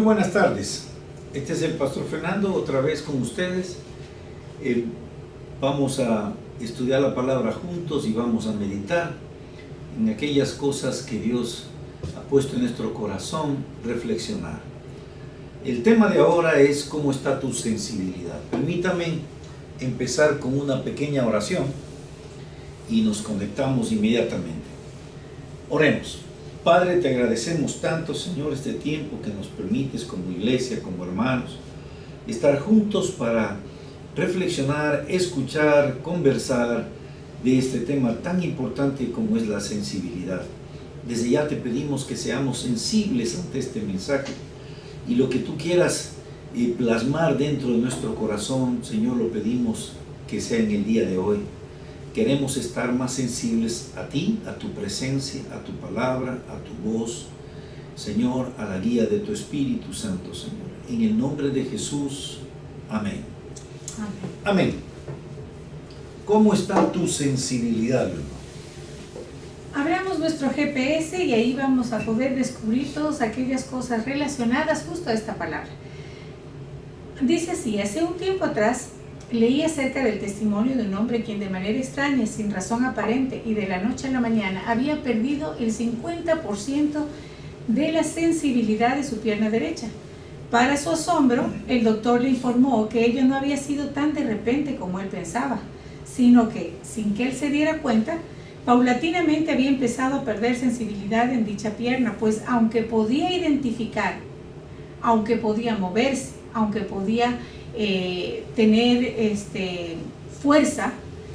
Buenas tardes, este es el Pastor Fernando, otra vez con ustedes. Vamos a estudiar la palabra juntos y vamos a meditar en aquellas cosas que Dios ha puesto en nuestro corazón, reflexionar. El tema de ahora es cómo está tu sensibilidad. Permítame empezar con una pequeña oración y nos conectamos inmediatamente. Oremos. Padre, te agradecemos tanto, Señor, este tiempo que nos permites como iglesia, como hermanos, estar juntos para reflexionar, escuchar, conversar de este tema tan importante como es la sensibilidad. Desde ya te pedimos que seamos sensibles ante este mensaje y lo que tú quieras plasmar dentro de nuestro corazón, Señor, lo pedimos que sea en el día de hoy. Queremos estar más sensibles a ti, a tu presencia, a tu palabra, a tu voz, Señor, a la guía de tu Espíritu Santo, Señor. En el nombre de Jesús, amén. Amén. ¿Cómo está tu sensibilidad, hermano? Abramos nuestro GPS y ahí vamos a poder descubrir todas aquellas cosas relacionadas justo a esta palabra. Dice así: hace un tiempo atrás leí acerca del testimonio de un hombre quien de manera extraña, sin razón aparente y de la noche a la mañana, había perdido el 50% de la sensibilidad de su pierna derecha. Para su asombro, el doctor le informó que ello no había sido tan de repente como él pensaba, sino que, sin que él se diera cuenta, paulatinamente había empezado a perder sensibilidad en dicha pierna, pues aunque podía identificar, aunque podía moverse, aunque podía tener fuerza,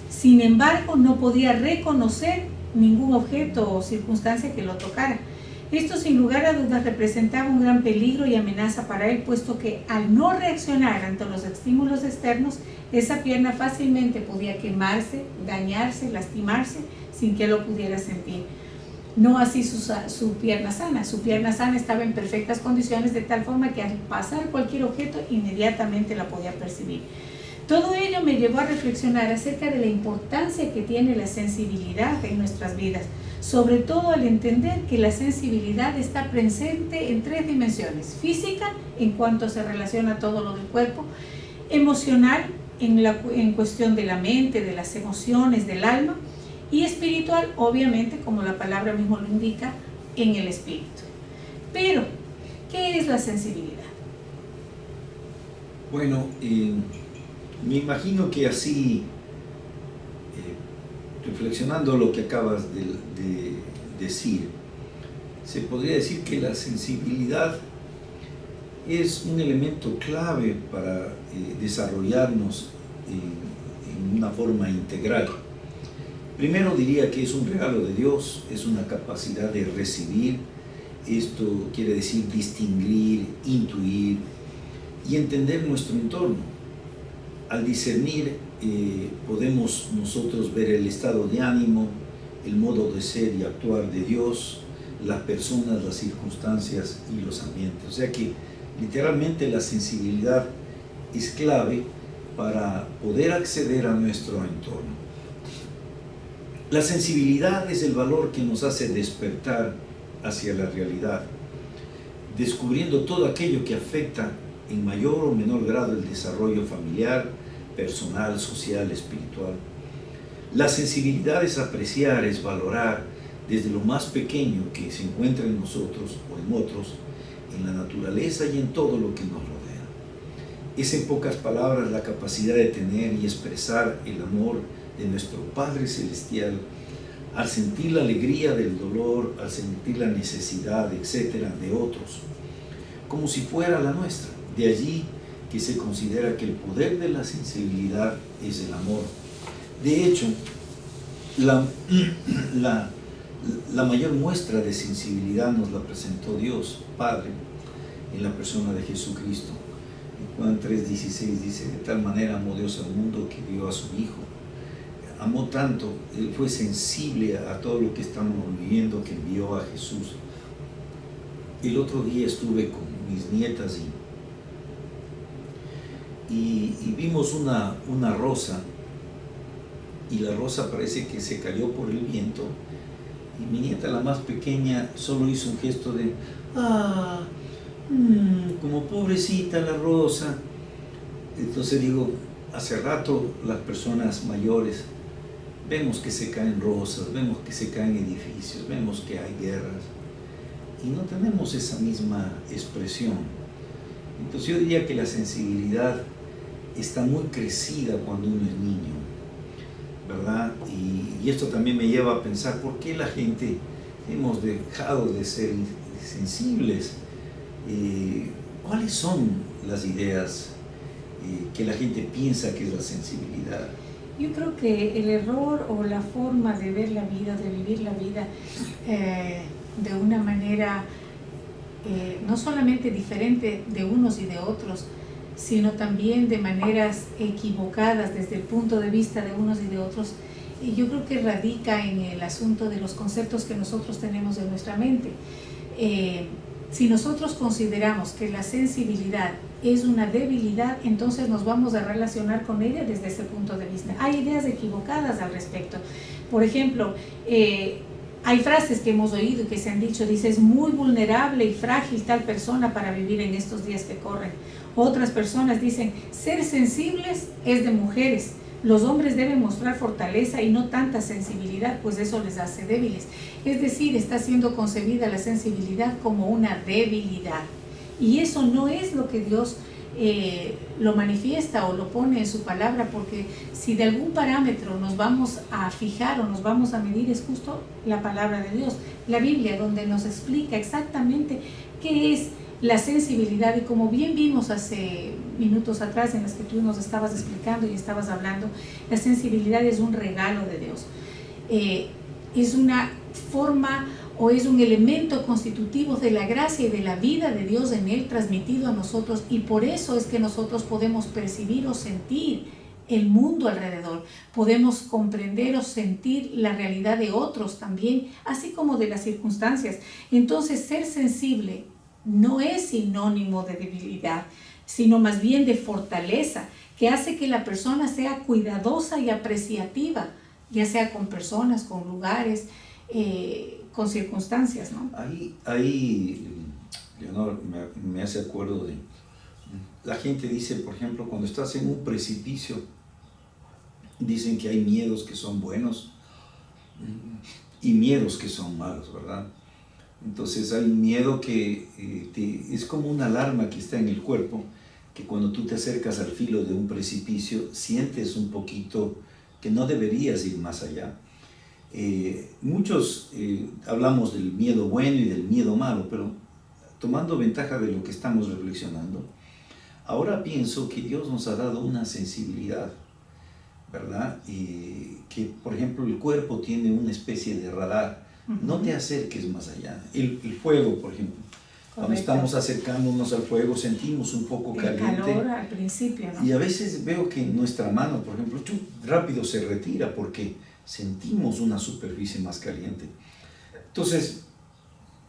sin embargo no podía reconocer ningún objeto o circunstancia que lo tocara. Esto sin lugar a dudas representaba un gran peligro y amenaza para él, puesto que al no reaccionar ante los estímulos externos, esa pierna fácilmente podía quemarse, dañarse, lastimarse sin que lo pudiera sentir. No así su pierna sana. Su pierna sana estaba en perfectas condiciones, de tal forma que al pasar cualquier objeto inmediatamente la podía percibir. Todo ello me llevó a reflexionar acerca de la importancia que tiene la sensibilidad en nuestras vidas, sobre todo al entender que la sensibilidad está presente en tres dimensiones: física, en cuanto se relaciona a todo lo del cuerpo; emocional, en cuestión de la mente, de las emociones, del alma; y espiritual, obviamente, como la palabra mismo lo indica, en el espíritu. Pero, ¿qué es la sensibilidad? Bueno, me imagino que así, reflexionando lo que acabas de decir, se podría decir que la sensibilidad es un elemento clave para desarrollarnos en una forma integral. Primero diría que es un regalo de Dios, es una capacidad de recibir. Esto quiere decir distinguir, intuir y entender nuestro entorno. Al discernir podemos nosotros ver el estado de ánimo, el modo de ser y actuar de Dios, las personas, las circunstancias y los ambientes. O sea que literalmente la sensibilidad es clave para poder acceder a nuestro entorno. La sensibilidad es el valor que nos hace despertar hacia la realidad, descubriendo todo aquello que afecta en mayor o menor grado el desarrollo familiar, personal, social, espiritual. La sensibilidad es apreciar, es valorar desde lo más pequeño que se encuentra en nosotros o en otros, en la naturaleza y en todo lo que nos rodea. Es, en pocas palabras, la capacidad de tener y expresar el amor de nuestro Padre Celestial al sentir la alegría del dolor, al sentir la necesidad, etcétera, de otros, como si fuera la nuestra. De allí que se considera que el poder de la sensibilidad es el amor. De hecho, la mayor muestra de sensibilidad nos la presentó Dios Padre en la persona de Jesucristo. En Juan 3:16 dice: de tal manera amó Dios al mundo que dio a su Hijo. Amó tanto, Él fue sensible a todo lo que estamos viviendo, que envió a Jesús. El otro día estuve con mis nietas y vimos una rosa, y la rosa parece que se cayó por el viento, y mi nieta, la más pequeña, solo hizo un gesto de como pobrecita la rosa. Entonces digo, hace rato las personas mayores vemos que se caen rosas, vemos que se caen edificios, vemos que hay guerras y no tenemos esa misma expresión. Entonces yo diría que la sensibilidad está muy crecida cuando uno es niño, ¿verdad? Y esto también me lleva a pensar por qué la gente hemos dejado de ser sensibles. ¿Cuáles son las ideas que la gente piensa que es la sensibilidad? Yo creo que el error o la forma de ver la vida, de vivir la vida de una manera no solamente diferente de unos y de otros, sino también de maneras equivocadas desde el punto de vista de unos y de otros, yo creo que radica en el asunto de los conceptos que nosotros tenemos en nuestra mente. Si nosotros consideramos que la sensibilidad es una debilidad, entonces nos vamos a relacionar con ella desde ese punto de vista. Hay ideas equivocadas al respecto. Por ejemplo, hay frases que hemos oído y que se han dicho, dice, es muy vulnerable y frágil tal persona para vivir en estos días que corren. Otras personas dicen, ser sensibles es de mujeres. Los hombres deben mostrar fortaleza y no tanta sensibilidad, pues eso les hace débiles. Es decir, está siendo concebida la sensibilidad como una debilidad. Y eso no es lo que Dios lo manifiesta o lo pone en su palabra, porque si de algún parámetro nos vamos a fijar o nos vamos a medir, es justo la palabra de Dios, la Biblia, donde nos explica exactamente qué es la sensibilidad. Y como bien vimos hace minutos atrás en las que tú nos estabas explicando y estabas hablando, la sensibilidad es un regalo de Dios, es una forma o es un elemento constitutivo de la gracia y de la vida de Dios en Él transmitido a nosotros, y por eso es que nosotros podemos percibir o sentir el mundo alrededor, podemos comprender o sentir la realidad de otros también, así como de las circunstancias. Entonces, ser sensible no es sinónimo de debilidad, sino más bien de fortaleza, que hace que la persona sea cuidadosa y apreciativa, ya sea con personas, con lugares, con circunstancias, ¿no? Ahí Leonor, me hace acuerdo de... La gente dice, por ejemplo, cuando estás en un precipicio, dicen que hay miedos que son buenos y miedos que son malos, ¿verdad? Entonces hay un miedo que es como una alarma que está en el cuerpo, que cuando tú te acercas al filo de un precipicio, sientes un poquito que no deberías ir más allá. Muchos hablamos del miedo bueno y del miedo malo, pero tomando ventaja de lo que estamos reflexionando, ahora pienso que Dios nos ha dado una sensibilidad, ¿verdad? Que, por ejemplo, el cuerpo tiene una especie de radar. No te acerques más allá. El fuego, por ejemplo. Cuando estamos acercándonos al fuego, sentimos un poco caliente. El calor al principio, ¿no? Y a veces veo que nuestra mano, por ejemplo, rápido se retira porque sentimos una superficie más caliente. Entonces,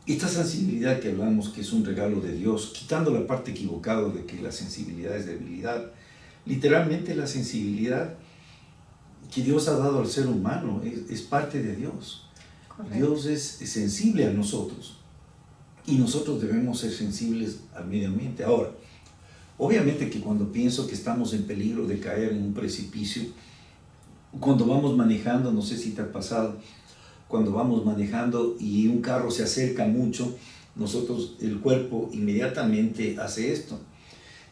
esta sensibilidad que hablamos, que es un regalo de Dios, quitando la parte equivocada de que la sensibilidad es debilidad, literalmente la sensibilidad que Dios ha dado al ser humano es parte de Dios. Correcto. Dios es sensible a nosotros y nosotros debemos ser sensibles al medio ambiente. Ahora, obviamente que cuando pienso que estamos en peligro de caer en un precipicio, cuando vamos manejando, no sé si te ha pasado, cuando vamos manejando y un carro se acerca mucho, nosotros, el cuerpo inmediatamente hace esto.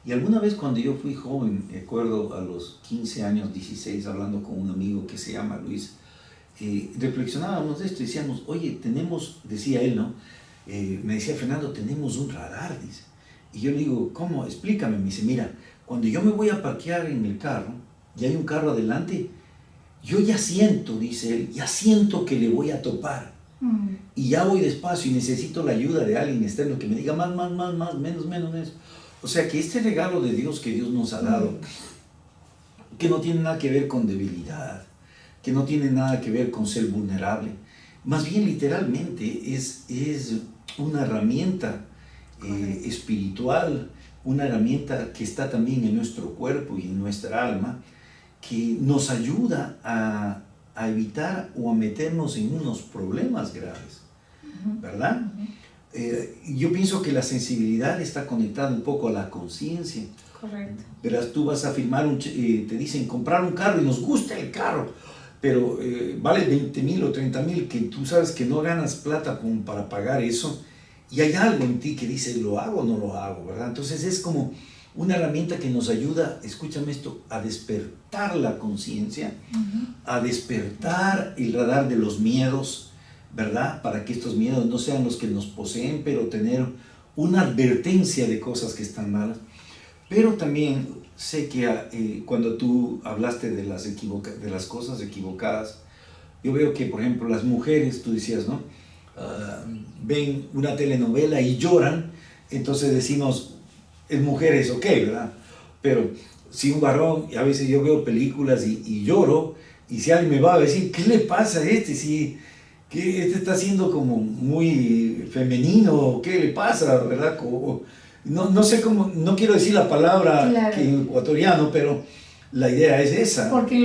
Y alguna vez cuando yo fui joven, me acuerdo a los 15 años, 16, hablando con un amigo que se llama Luis, reflexionábamos de esto y decíamos, oye, tenemos, decía él, ¿no? Me decía, Fernando, tenemos un radar, dice. Y yo le digo, ¿cómo? Explícame. Me dice, mira, cuando yo me voy a parquear en el carro y hay un carro adelante, yo ya siento, dice él, ya siento que le voy a topar. Y ya voy despacio y necesito la ayuda de alguien externo que me diga más, menos. O sea que este regalo de Dios que Dios nos ha dado, que no tiene nada que ver con debilidad, que no tiene nada que ver con ser vulnerable, más bien literalmente es una herramienta espiritual, una herramienta que está también en nuestro cuerpo y en nuestra alma, que nos ayuda a evitar o a meternos en unos problemas graves, ¿verdad? yo pienso que la sensibilidad está conectada un poco a la conciencia. Correcto. Verás, tú vas a firmar, te dicen comprar un carro y nos gusta el carro, pero vale 20,000 o 30,000, que tú sabes que no ganas plata para pagar eso, y hay algo en ti que dice, ¿lo hago o no lo hago? ¿Verdad? Entonces es como una herramienta que nos ayuda, escúchame esto, a despertar la conciencia, a despertar el radar de los miedos, ¿verdad? Para que estos miedos no sean los que nos poseen, pero tener una advertencia de cosas que están malas. Pero también sé que cuando tú hablaste de las cosas equivocadas, yo veo que, por ejemplo, las mujeres, tú decías, ¿no? Ven una telenovela y lloran, entonces decimos, es mujeres, ok, ¿verdad? Pero si un varón, a veces yo veo películas y lloro, y si alguien me va a decir, ¿qué le pasa a este? Si que este está siendo como muy femenino, ¿qué le pasa? ¿Verdad? No sé cómo, no quiero decir la palabra claro, que ecuatoriano, pero la idea es esa. Porque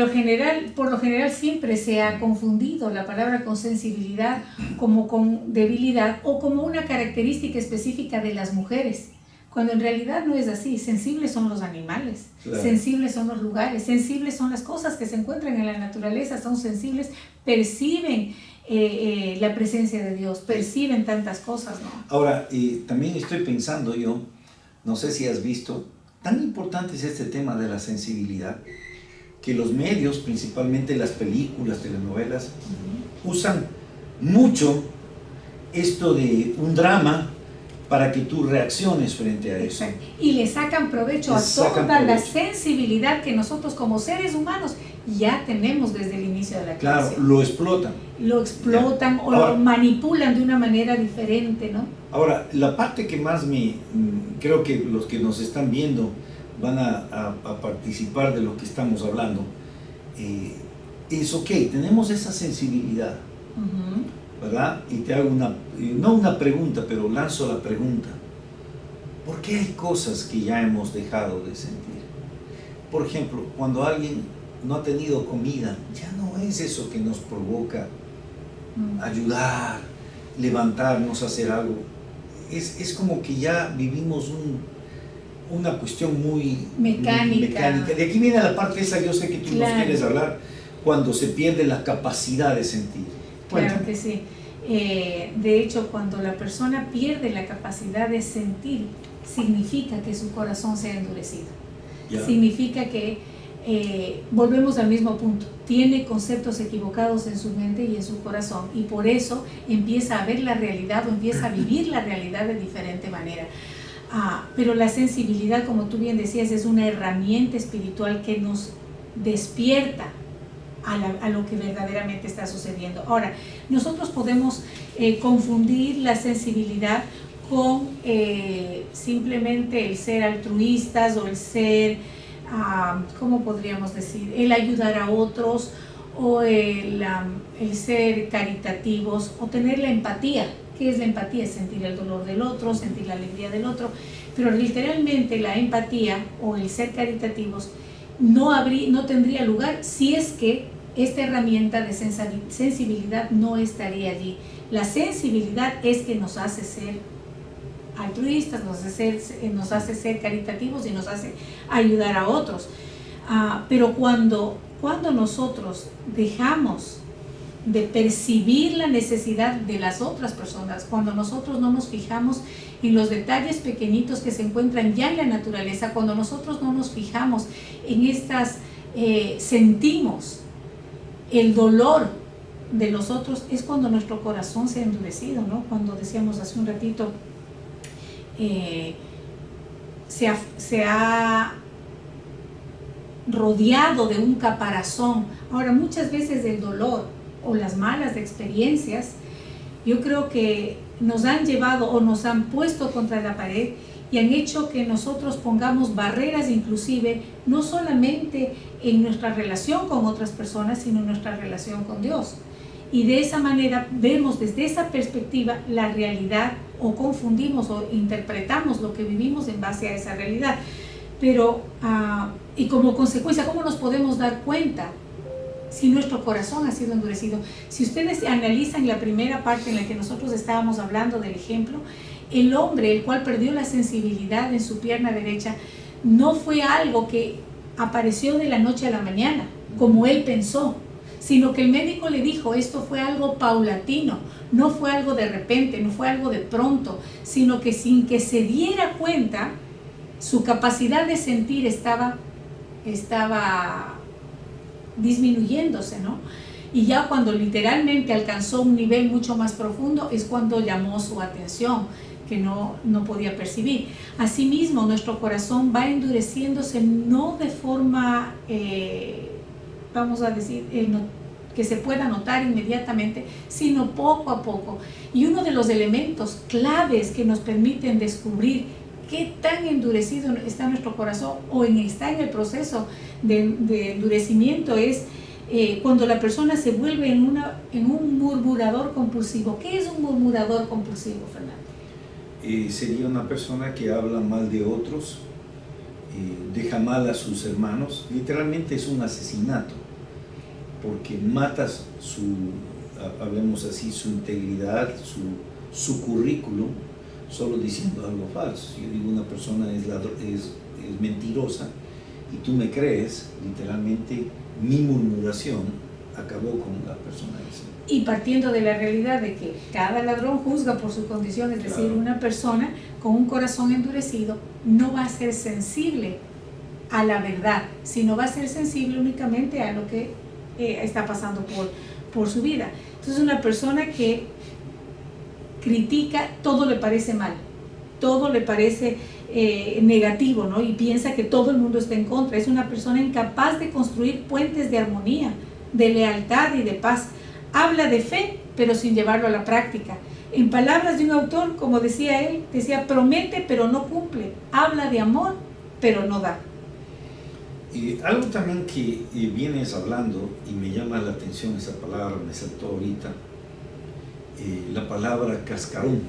por lo general siempre se ha confundido la palabra con sensibilidad como con debilidad o como una característica específica de las mujeres, cuando en realidad no es así. Sensibles son los animales, claro, sensibles son los lugares, sensibles son las cosas que se encuentran en la naturaleza, son sensibles, perciben la presencia de Dios, perciben tantas cosas, ¿no? Ahora, también estoy pensando yo, no sé si has visto, tan importante es este tema de la sensibilidad, que los medios, principalmente las películas, telenovelas, usan mucho esto de un drama para que tú reacciones frente a eso. Exacto. Y le sacan provecho a toda la sensibilidad que nosotros como seres humanos ya tenemos desde el inicio de la creación. Claro, lo explotan. Lo explotan o ahora, lo manipulan de una manera diferente, ¿no? Ahora, la parte que más creo que los que nos están viendo van a participar de lo que estamos hablando, es ok, tenemos esa sensibilidad, ¿verdad? Y te hago no una pregunta, pero lanzo la pregunta. ¿Por qué hay cosas que ya hemos dejado de sentir? Por ejemplo, cuando alguien no ha tenido comida, ya no es eso que nos provoca ayudar, levantarnos, hacer algo. Es como que ya vivimos una cuestión muy mecánica. De aquí viene la parte esa, yo sé que tú nos quieres hablar, cuando se pierde la capacidad de sentir. Claro que sí. De hecho, cuando la persona pierde la capacidad de sentir, significa que su corazón se ha endurecido. Yeah. Significa que volvemos al mismo punto. Tiene conceptos equivocados en su mente y en su corazón, y por eso empieza a ver la realidad o empieza a vivir la realidad de diferente manera. Pero la sensibilidad, como tú bien decías, es una herramienta espiritual que nos despierta a lo que verdaderamente está sucediendo. Ahora, nosotros podemos confundir la sensibilidad con simplemente el ser altruistas o el ser, ¿cómo podríamos decir? El ayudar a otros o el ser caritativos o tener la empatía. ¿Qué es la empatía? Sentir el dolor del otro, sentir la alegría del otro, pero literalmente la empatía o el ser caritativos no tendría lugar si es que esta herramienta de sensibilidad no estaría allí. La sensibilidad es que nos hace ser altruistas, nos hace ser caritativos y nos hace ayudar a otros. Pero cuando nosotros dejamos de percibir la necesidad de las otras personas, cuando nosotros no nos fijamos en los detalles pequeñitos que se encuentran ya en la naturaleza, cuando nosotros no nos fijamos en sentimos el dolor de los otros, es cuando nuestro corazón se ha endurecido, ¿no? Cuando decíamos hace un ratito, se ha rodeado de un caparazón. Ahora, muchas veces el dolor o las malas experiencias, yo creo que nos han llevado o nos han puesto contra la pared y han hecho que nosotros pongamos barreras, inclusive no solamente en nuestra relación con otras personas, sino en nuestra relación con Dios. Y de esa manera vemos desde esa perspectiva la realidad, o confundimos o interpretamos lo que vivimos en base a esa realidad. Pero, y como consecuencia, ¿cómo nos podemos dar cuenta si nuestro corazón ha sido endurecido. Si ustedes analizan la primera parte en la que nosotros estábamos hablando del ejemplo, el hombre, el cual perdió la sensibilidad en su pierna derecha, no fue algo que apareció de la noche a la mañana, como él pensó, sino que el médico le dijo, esto fue algo paulatino, no fue algo de repente, no fue algo de pronto, sino que sin que se diera cuenta, su capacidad de sentir estaba disminuyéndose, ¿no? Y ya cuando literalmente alcanzó un nivel mucho más profundo es cuando llamó su atención, que no podía percibir. Asimismo, nuestro corazón va endureciéndose no de forma, vamos a decir, que se pueda notar inmediatamente, sino poco a poco. Y uno de los elementos claves que nos permiten descubrir qué tan endurecido está nuestro corazón o está en el proceso de endurecimiento es cuando la persona se vuelve en un murmurador compulsivo. ¿Qué es un murmurador compulsivo, Fernando? Sería una persona que habla mal de otros, deja mal a sus hermanos. Literalmente es un asesinato, porque matas hablemos así, su integridad, su currículum, solo diciendo algo falso. Si yo digo una persona es mentirosa y tú me crees, literalmente mi murmuración acabó con la persona esa. Y partiendo de la realidad de que cada ladrón juzga por su condición, es decir, una persona con un corazón endurecido no va a ser sensible a la verdad, sino va a ser sensible únicamente a lo que está pasando por su vida. Entonces, una persona que critica, todo le parece mal, todo le parece negativo, ¿no? Y piensa que todo el mundo está en contra. Es una persona incapaz de construir puentes de armonía, de lealtad y de paz. Habla de fe, pero sin llevarlo a la práctica. En palabras de un autor, como decía él, decía, promete pero no cumple, habla de amor pero no da. Algo también que vienes hablando y me llama la atención esa palabra, me saltó ahorita, la palabra cascarón.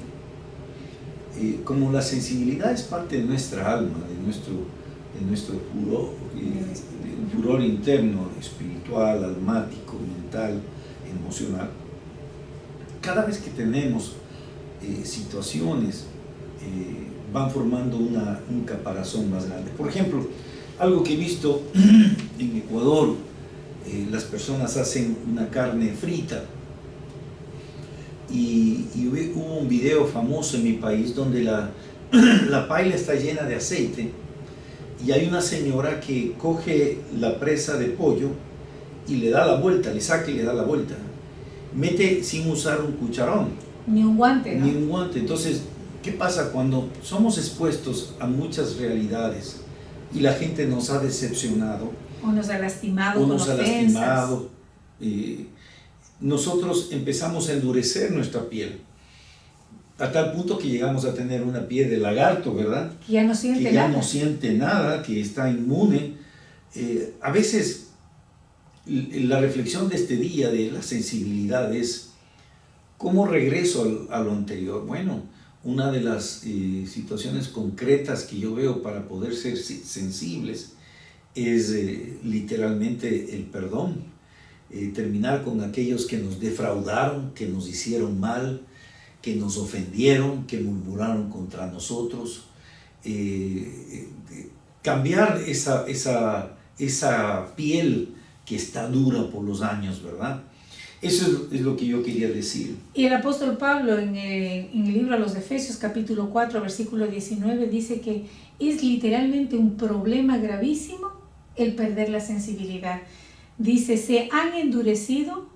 Como la sensibilidad es parte de nuestra alma, de nuestro furor interno, espiritual, almático, mental, emocional, cada vez que tenemos situaciones van formando un caparazón más grande. Por ejemplo, algo que he visto en Ecuador, las personas hacen una carne frita y hubo un video famoso en mi país donde la paila está llena de aceite y hay una señora que coge la presa de pollo y le da la vuelta, le saca y le da la vuelta. Mete sin usar un cucharón. Ni un guante, ¿no? Ni un guante. Entonces, ¿qué pasa cuando somos expuestos a muchas realidades y la gente nos ha decepcionado? O nos ha lastimado. O nos ha lastimado. Nosotros empezamos a endurecer nuestra piel. A tal punto que llegamos a tener una piel de lagarto, ¿verdad? Que ya no siente nada. Que ya no siente nada, que está inmune. A veces la reflexión de este día de la sensibilidad es ¿cómo regreso a lo anterior? Bueno, una de las situaciones concretas que yo veo para poder ser sensibles es literalmente el perdón. Terminar con aquellos que nos defraudaron, que nos hicieron mal, que nos ofendieron, que murmuraron contra nosotros. Cambiar esa piel que está dura por los años, ¿verdad? Eso es lo que yo quería decir. Y el apóstol Pablo en el libro a los Efesios, capítulo 4, versículo 19, dice que es literalmente un problema gravísimo el perder la sensibilidad. Dice, se han endurecido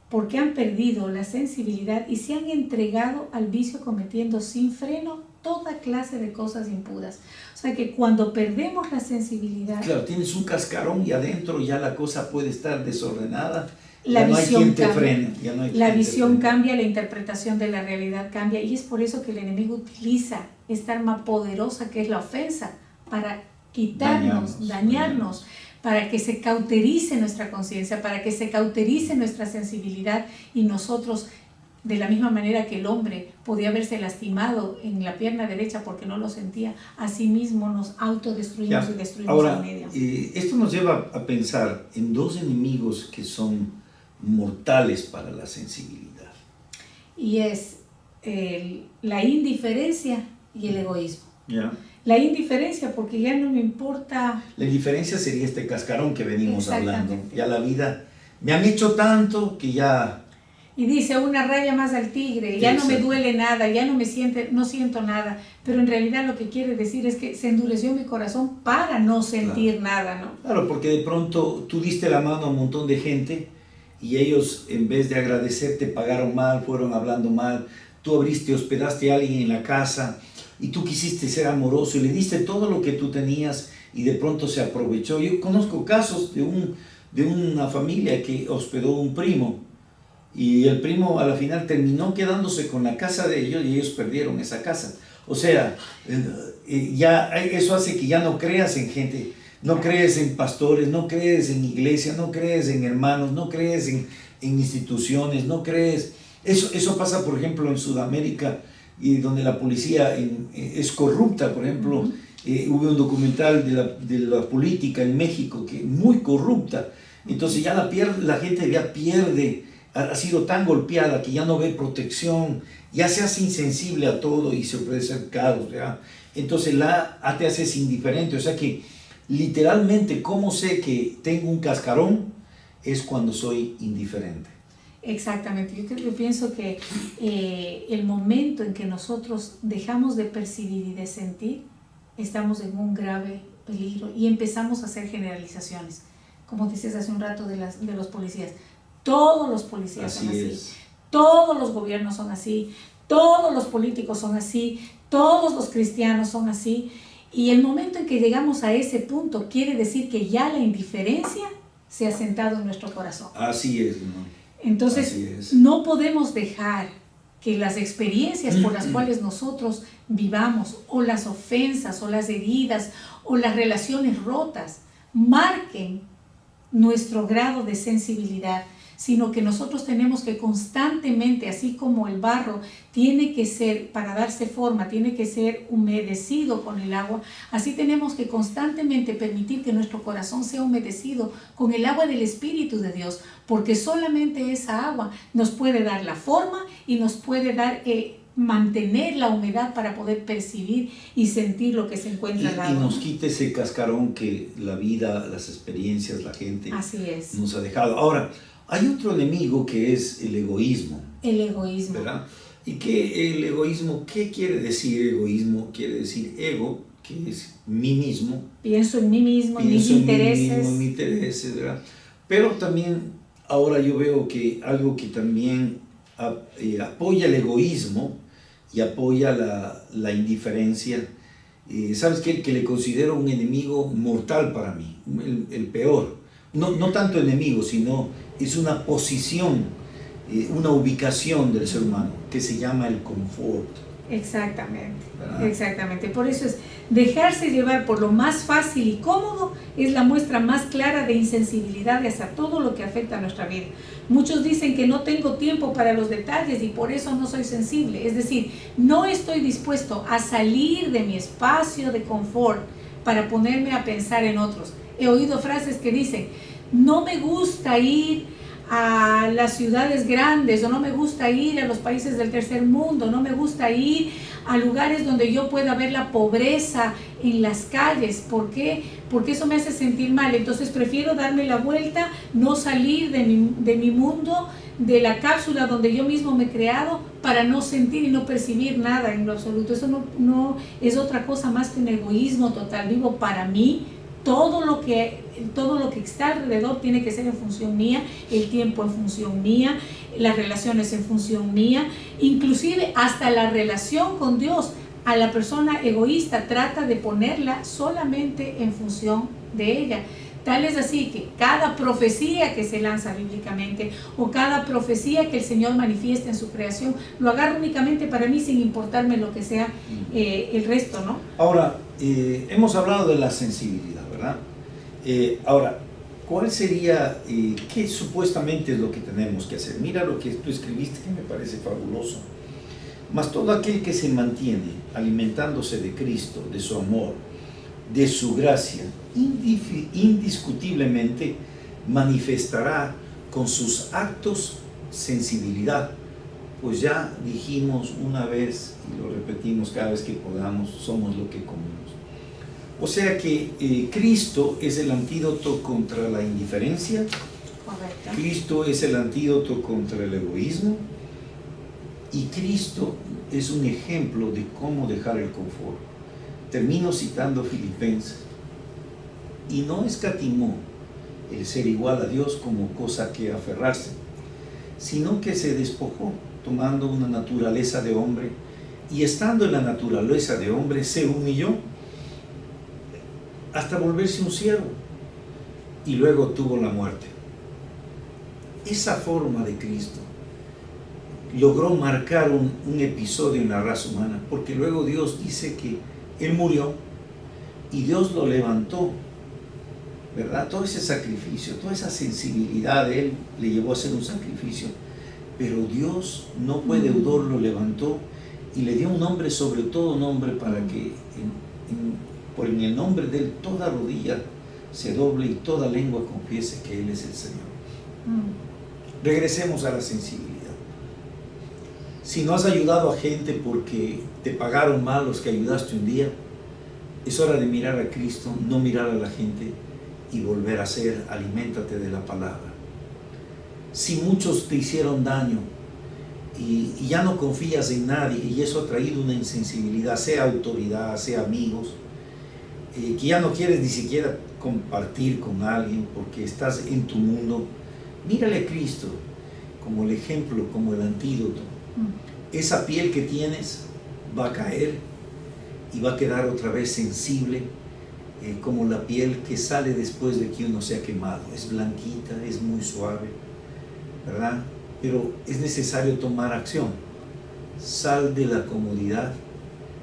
porque han perdido la sensibilidad y se han entregado al vicio cometiendo sin freno toda clase de cosas impuras. O sea que cuando perdemos la sensibilidad... Claro, tienes un cascarón y adentro ya la cosa puede estar desordenada. La visión cambia, la visión cambia. Cambia, la interpretación de la realidad cambia, y es por eso que el enemigo utiliza esta arma poderosa que es la ofensa para quitarnos, dañarnos, para que se cauterice nuestra conciencia, para que se cauterice nuestra sensibilidad y nosotros, de la misma manera que el hombre podía haberse lastimado en la pierna derecha porque no lo sentía. Asimismo nos autodestruimos y destruimos al medio. Esto nos lleva a pensar en dos enemigos que son mortales para la sensibilidad. Y es la indiferencia y el egoísmo. ¿Ya? La indiferencia porque ya no me importa. La indiferencia sería este cascarón que venimos hablando. Ya la vida, me han hecho tanto que ya... Y dice, una raya más al tigre, ya no me duele nada, ya no siento nada, pero en realidad lo que quiere decir es que se endureció mi corazón para no sentir nada, ¿no? Claro, porque de pronto tú diste la mano a un montón de gente y ellos, en vez de agradecerte, pagaron mal, fueron hablando mal. Tú hospedaste a alguien en la casa y tú quisiste ser amoroso y le diste todo lo que tú tenías y de pronto se aprovechó. Yo conozco casos de una familia que hospedó un primo y el primo a la final terminó quedándose con la casa de ellos y ellos perdieron esa casa. O sea, ya eso hace que ya no creas en gente, no crees en pastores, no crees en iglesia, no crees en hermanos, no crees en instituciones, no crees... Eso pasa, por ejemplo, en Sudamérica, y donde la policía es corrupta. Por ejemplo, hubo un documental de la política en México que muy corrupta. Entonces ya la gente ya pierde, ha sido tan golpeada que ya no ve protección, ya se hace insensible a todo y se puede ser caos, ¿verdad? Entonces te haces indiferente. O sea que literalmente, ¿cómo sé que tengo un cascarón? Es cuando soy indiferente. Exactamente, yo pienso que el momento en que nosotros dejamos de percibir y de sentir, estamos en un grave peligro y empezamos a hacer generalizaciones, como dices hace un rato de los policías. Todos los policías son así, todos los gobiernos son así, todos los políticos son así, todos los cristianos son así, y el momento en que llegamos a ese punto quiere decir que ya la indiferencia se ha sentado en nuestro corazón. Así es, ¿no? Entonces, no podemos dejar que las experiencias por las cuales nosotros vivamos, o las ofensas, o las heridas, o las relaciones rotas, marquen nuestro grado de sensibilidad, sino que nosotros tenemos que constantemente, así como el barro tiene que ser, para darse forma, tiene que ser humedecido con el agua, así tenemos que constantemente permitir que nuestro corazón sea humedecido con el agua del Espíritu de Dios, porque solamente esa agua nos puede dar la forma y nos puede dar mantener la humedad para poder percibir y sentir lo que se encuentra al lado. Y nos quita ese cascarón que la vida, las experiencias, la gente nos ha dejado. Ahora, hay otro enemigo que es el egoísmo. El egoísmo. ¿Verdad? ¿Y el egoísmo? ¿Qué quiere decir egoísmo? Quiere decir ego, que es mí mismo. Pienso en mí mismo, en mis intereses. En mis intereses, ¿verdad? Pero también ahora yo veo que algo que también apoya el egoísmo y apoya la indiferencia. ¿Sabes qué? Que le considero un enemigo mortal para mí, el peor. No tanto enemigo, sino es una posición, una ubicación del ser humano que se llama el confort. Exactamente, ¿verdad? Exactamente. Por eso es dejarse llevar por lo más fácil y cómodo, es la muestra más clara de insensibilidad hacia todo lo que afecta a nuestra vida. Muchos dicen que no tengo tiempo para los detalles y por eso no soy sensible. Es decir, no estoy dispuesto a salir de mi espacio de confort para ponerme a pensar en otros. He oído frases que dicen, no me gusta ir a las ciudades grandes, o no me gusta ir a los países del tercer mundo, no me gusta ir a lugares donde yo pueda ver la pobreza en las calles. ¿Por qué? Porque eso me hace sentir mal. Entonces prefiero darme la vuelta, no salir de mi mundo, de la cápsula donde yo mismo me he creado, para no sentir y no percibir nada en lo absoluto. Eso no es otra cosa más que un egoísmo total. Vivo para mí. Todo lo que está alrededor tiene que ser en función mía, el tiempo en función mía, las relaciones en función mía, inclusive hasta la relación con Dios. A la persona egoísta trata de ponerla solamente en función de ella. Tal es así que cada profecía que se lanza bíblicamente o cada profecía que el Señor manifiesta en su creación, lo agarro únicamente para mí sin importarme lo que sea el resto, ¿no? Ahora, hemos hablado de la sensibilidad, ¿verdad? Ahora, ¿cuál sería, qué supuestamente es lo que tenemos que hacer? Mira lo que tú escribiste, que me parece fabuloso. Mas todo aquel que se mantiene alimentándose de Cristo, de su amor, de su gracia, indiscutiblemente manifestará con sus actos sensibilidad. Pues ya dijimos una vez, y lo repetimos cada vez que podamos, somos lo que comemos. O sea que Cristo es el antídoto contra la indiferencia. Correcto. Cristo es el antídoto contra el egoísmo. Y Cristo es un ejemplo de cómo dejar el confort. Termino citando Filipenses. Y no escatimó el ser igual a Dios como cosa que aferrarse, sino que se despojó, tomando una naturaleza de hombre, y estando en la naturaleza de hombre, se humilló hasta volverse un siervo, y luego tuvo la muerte. Esa forma de Cristo logró marcar un episodio en la raza humana, porque luego Dios dice que Él murió y Dios lo levantó, ¿verdad? Todo ese sacrificio, toda esa sensibilidad de Él le llevó a hacer un sacrificio, pero Dios no fue deudor, lo levantó y le dio un nombre sobre todo nombre, para que en el nombre de Él toda rodilla se doble y toda lengua confiese que Él es el Señor. Regresemos a la sensibilidad. Si no has ayudado a gente porque te pagaron mal los que ayudaste un día, es hora de mirar a Cristo, no mirar a la gente, y volver a ser, aliméntate de la palabra. Si muchos te hicieron daño y ya no confías en nadie, y eso ha traído una insensibilidad, sea autoridad, sea amigos, que ya no quieres ni siquiera compartir con alguien porque estás en tu mundo, mírale a Cristo como el ejemplo, como el antídoto. Esa piel que tienes va a caer y va a quedar otra vez sensible, como la piel que sale después de que uno se ha quemado. Es blanquita, es muy suave, ¿verdad? Pero es necesario tomar acción. Sal de la comodidad,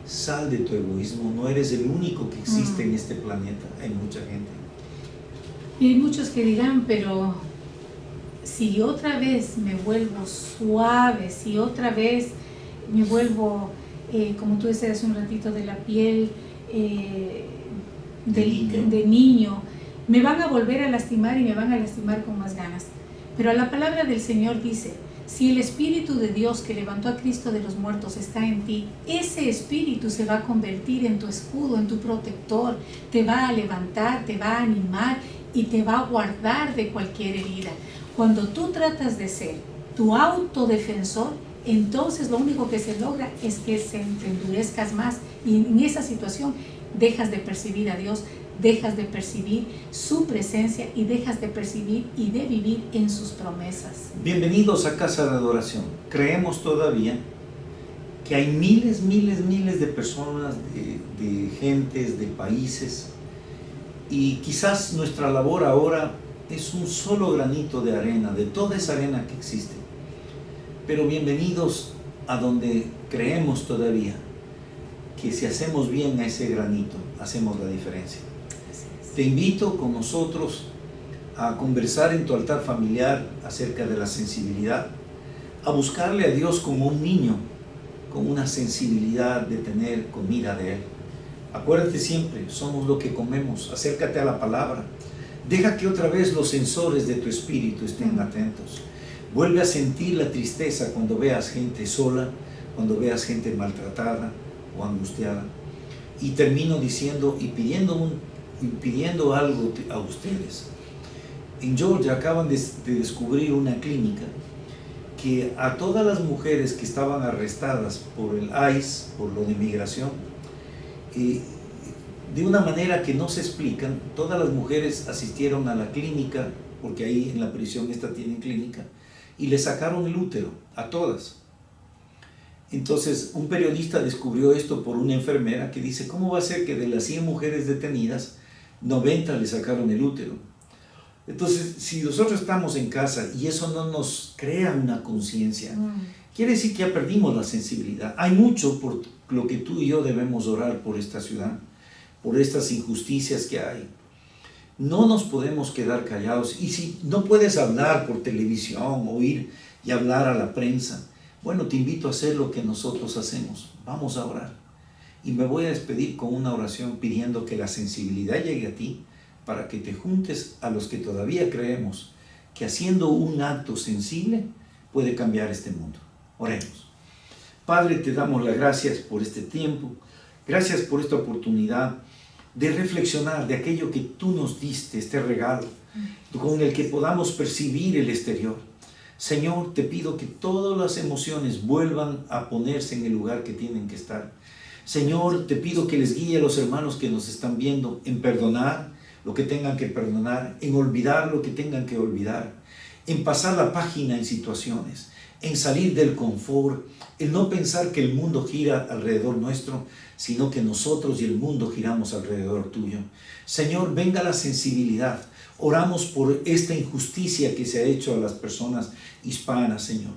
sal de tu egoísmo. No eres el único que existe en este planeta, hay mucha gente. Y hay muchos que dirán, pero si otra vez me vuelvo suave, si otra vez me vuelvo, como tú decías hace un ratito, de la piel de niño, me van a volver a lastimar y me van a lastimar con más ganas. Pero la palabra del Señor dice, si el Espíritu de Dios que levantó a Cristo de los muertos está en ti, ese Espíritu se va a convertir en tu escudo, en tu protector, te va a levantar, te va a animar y te va a guardar de cualquier herida. Cuando tú tratas de ser tu autodefensor, entonces lo único que se logra es que te endurezcas más, y en esa situación dejas de percibir a Dios, dejas de percibir su presencia y dejas de percibir y de vivir en sus promesas. Bienvenidos a Casa de Adoración. Creemos todavía que hay miles de personas, de gentes, de países, y quizás nuestra labor ahora es un solo granito de arena, de toda esa arena que existe. Pero bienvenidos a donde creemos todavía que si hacemos bien a ese granito, hacemos la diferencia. Te invito con nosotros a conversar en tu altar familiar acerca de la sensibilidad, a buscarle a Dios como un niño, con una sensibilidad de tener comida de Él. Acuérdate siempre, somos lo que comemos. Acércate a la palabra. Deja que otra vez los sensores de tu espíritu estén atentos. Vuelve a sentir la tristeza cuando veas gente sola, cuando veas gente maltratada o angustiada. Y termino diciendo y pidiendo algo a ustedes. En Georgia acaban de descubrir una clínica que a todas las mujeres que estaban arrestadas por el ICE, por lo de migración, de una manera que no se explican, todas las mujeres asistieron a la clínica, porque ahí en la prisión esta tienen clínica, y le sacaron el útero a todas. Entonces un periodista descubrió esto por una enfermera que dice, ¿cómo va a ser que de las 100 mujeres detenidas, 90 le sacaron el útero? Entonces, si nosotros estamos en casa y eso no nos crea una conciencia, quiere decir que ya perdimos la sensibilidad. Hay mucho por lo que tú y yo debemos orar por esta ciudad, por estas injusticias que hay. No nos podemos quedar callados. Y si no puedes hablar por televisión o ir y hablar a la prensa, Bueno, te invito a hacer lo que nosotros hacemos. Vamos a orar. Y me voy a despedir con una oración pidiendo que la sensibilidad llegue a ti para que te juntes a los que todavía creemos que haciendo un acto sensible puede cambiar este mundo. Oremos. Padre, te damos las gracias por este tiempo. Gracias por esta oportunidad de reflexionar de aquello que tú nos diste, este regalo, con el que podamos percibir el exterior. Señor, te pido que todas las emociones vuelvan a ponerse en el lugar que tienen que estar. Señor, te pido que les guíe a los hermanos que nos están viendo en perdonar lo que tengan que perdonar, en olvidar lo que tengan que olvidar, en pasar la página en situaciones, en salir del confort, en no pensar que el mundo gira alrededor nuestro, sino que nosotros y el mundo giramos alrededor tuyo. Señor, venga la sensibilidad. Oramos por esta injusticia que se ha hecho a las personas hispanas, Señor.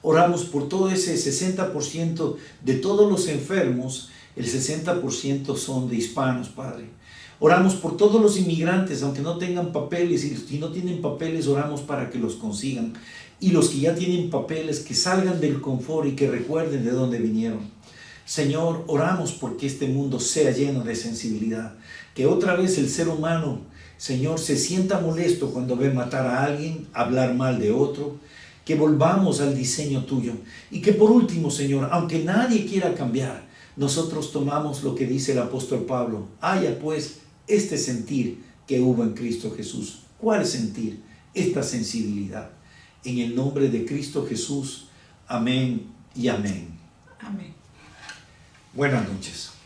Oramos por todo ese 60% de todos los enfermos, el 60% son de hispanos, Padre. Oramos por todos los inmigrantes, aunque no tengan papeles, y si no tienen papeles, oramos para que los consigan. Y los que ya tienen papeles, que salgan del confort y que recuerden de dónde vinieron. Señor, oramos porque este mundo sea lleno de sensibilidad. Que otra vez el ser humano, Señor, se sienta molesto cuando ve matar a alguien, hablar mal de otro. Que volvamos al diseño tuyo. Y que por último, Señor, aunque nadie quiera cambiar, nosotros tomamos lo que dice el apóstol Pablo. Haya pues este sentir que hubo en Cristo Jesús. ¿Cuál sentir? Esta sensibilidad. En el nombre de Cristo Jesús. Amén y amén. Amén. Buenas noches.